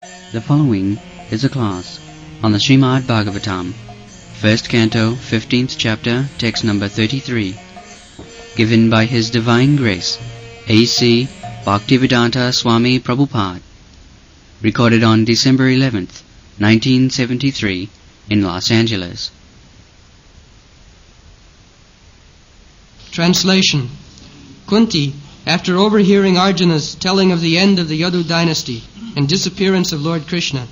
The following is a class on the Srimad Bhagavatam, first canto, 15th chapter, text number 33, given by His Divine Grace, A.C. Bhaktivedanta Swami Prabhupada, recorded on December 11th, 1973, in Los Angeles. Translation. Kunti, after overhearing Arjuna's telling of the end of the Yadu dynasty and disappearance of Lord Krishna,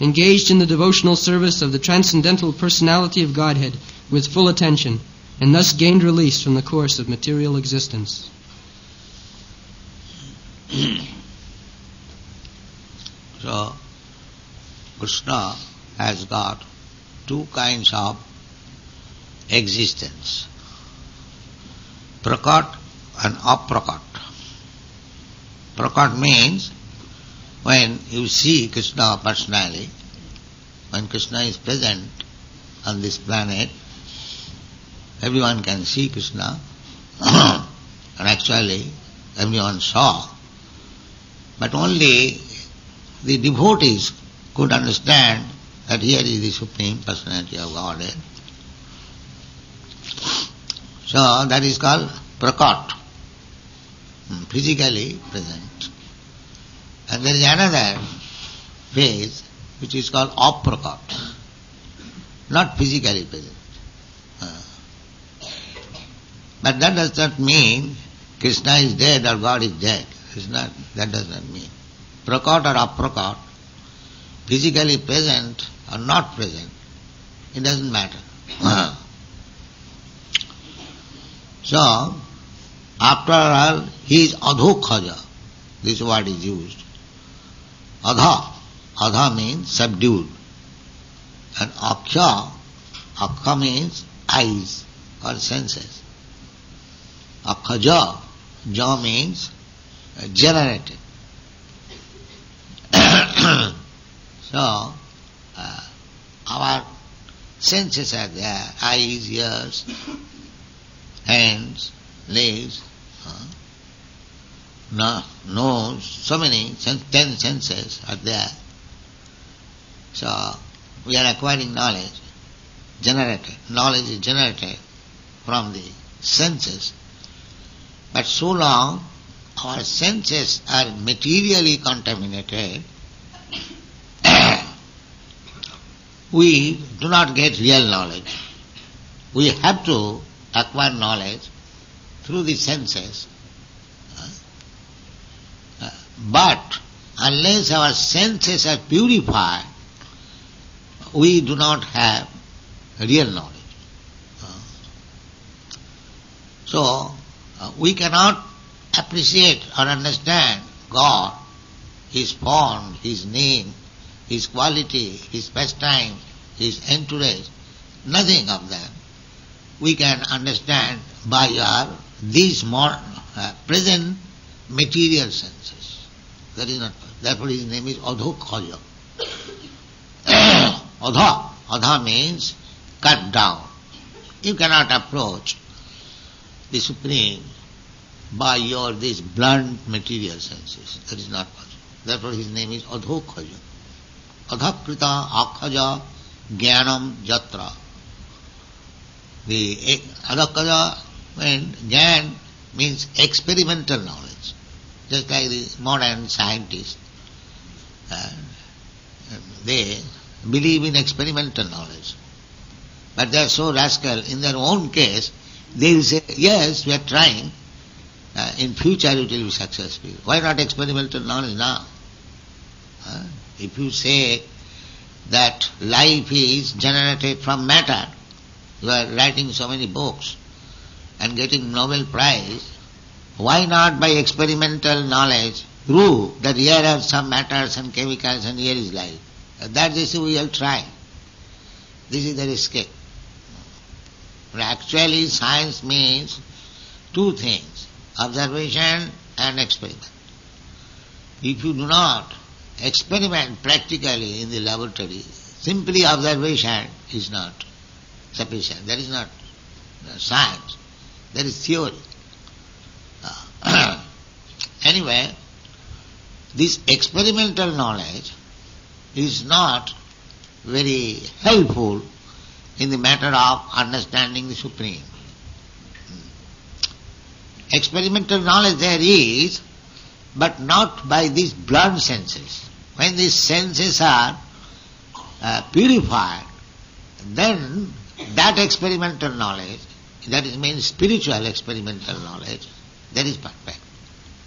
engaged in the devotional service of the transcendental personality of Godhead with full attention, and thus gained release from the course of material existence. So, Krishna has got two kinds of existence, prakat and aprakat. Prakat means when you see Krishna personally, when Krishna is present on this planet, everyone can see Krishna, and actually everyone saw, but only the devotees could understand that here is the Supreme Personality of Godhead. So that is called prakat, physically present. And there is another phase which is called aprakat, not physically present. But that does not mean Krishna is dead or God is dead. That does not mean. Prakat or aprakat, physically present or not present, it doesn't matter. So, after all, he is adhokhaja. This word is used. Adha. Adha means subdued. And akhya means eyes or senses. Akhaja. Ja means generated. So, our senses are there, eyes, ears, hands, legs, nose, so many, 10 senses are there. So, we are acquiring knowledge, generated. Knowledge is generated from the senses. But so long our senses are materially contaminated, we do not get real knowledge. We have to acquire knowledge through the senses. But unless our senses are purified, we do not have real knowledge. So, we cannot appreciate or understand God, His form, His name, His quality, His pastime, His entourage, nothing of that. We can understand by these present material senses. That is not possible. Therefore his name is adhokhaja. Adha means cut down. You cannot approach the Supreme by your these blunt material senses. That is not possible. Therefore his name is adhokhaja. Adhakrita akhaja jnanam jatra. The adhokhaja means jnana means experimental knowledge. Just like the modern scientists, they believe in experimental knowledge. But they are so rascal, in their own case, they will say, yes, we are trying, in future it will be successful. Why not experimental knowledge now? If you say that life is generated from matter, you are writing so many books and getting Nobel Prize, why not by experimental knowledge prove that here are some matter, some chemicals and here is life? That they say we will try. This is the escape. But actually science means two things, observation and experiment. If you do not experiment practically in the laboratory, simply observation is not sufficient. That is not science. That is theory. Anyway, this experimental knowledge is not very helpful in the matter of understanding the Supreme. Experimental knowledge there is, but not by these blood senses. When these senses are purified, then that experimental knowledge, that is means spiritual experimental knowledge, that is perfect.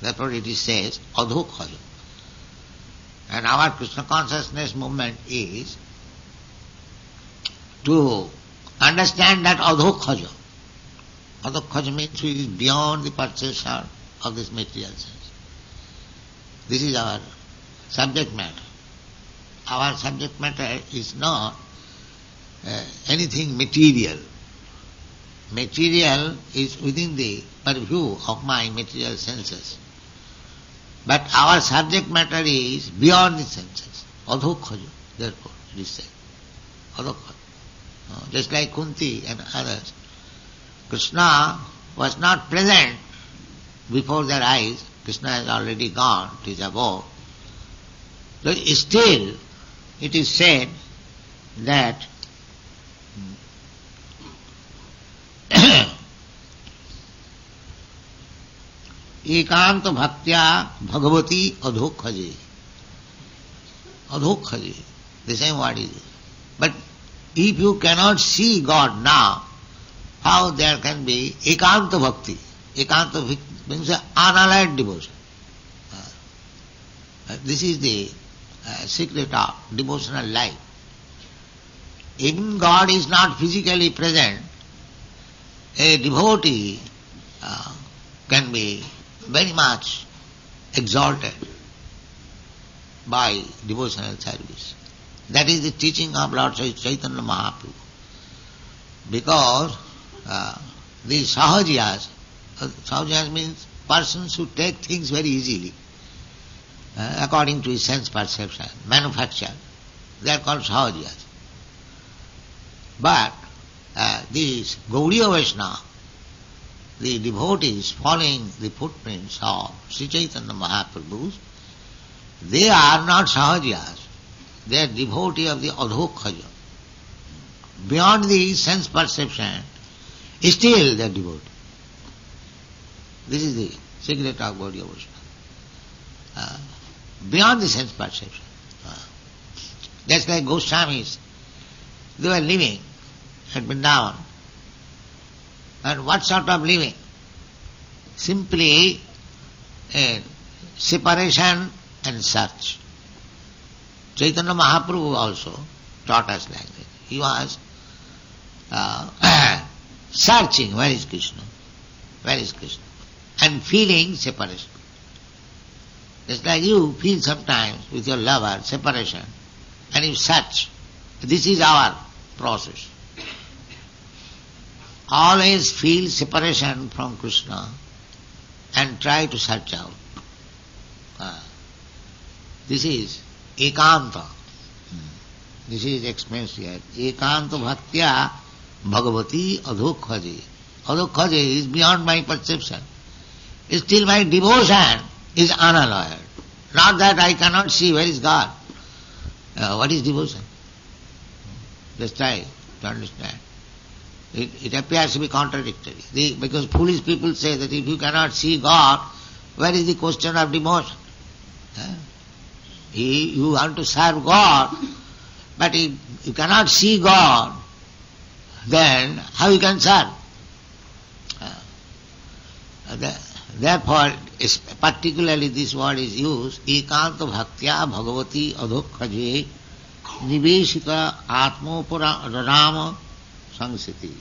Therefore it is says, adhokhaja. And our Krishna consciousness movement is to understand that adhokhaja. Adhokhaja means it is beyond the perception of this material sense. This is our subject matter. Our subject matter is not anything material. Material is within the purview of my material senses. But our subject matter is beyond the senses. Adhokhaja, therefore it is said. Adhokhaja. Just like Kunti and others. Krishna was not present before their eyes. Krishna has already gone, it is above. But still, it is said that एकांत भक्त्या Bhagwati अधोखजे. Adhokhaje, the same word is. But if you cannot see God now, how there can be ekanta bhakti? Ekanta bhakti means unallied devotion. This is the secret of devotional life. Even God is not physically present, a devotee can be very much exalted by devotional service. That is the teaching of Lord Chaitanya Mahaprabhu. Because the sahajiyas, sahajiyas means persons who take things very easily, according to his sense perception, manufacture. They are called sahajiyas. But these Gaudiya Vaishnava, the devotees following the footprints of Sri Chaitanya Mahaprabhu, they are not sahajiyas. They are devotee of the adhokhaja. Beyond the sense perception, still they are devotee. This is the secret of Gaudiya Vaishnava. Beyond the sense perception. That's like Goswamis. They were living at Vrindavan. And what sort of living? Simply separation and search. Chaitanya Mahaprabhu also taught us like that. He was searching, where is Krishna? Where is Krishna? And feeling separation. Just like you feel sometimes with your lover separation, and you search. This is our process. Always feel separation from Krishna and try to search out. This is ekanta. This is explained here. Ekanta bhaktya bhagavati adhokhaje. Adhokhaje is beyond my perception. Still my devotion is unalloyed. Not that I cannot see where is God. What is devotion? Just try to understand. It appears to be contradictory. Because foolish people say that if you cannot see God, where is the question of devotion? You want to serve God, but if you cannot see God, then how you can serve? Therefore, particularly this word is used, ekanta bhaktya bhagavati adhokhaje niveshika atmopara rama sangsiti.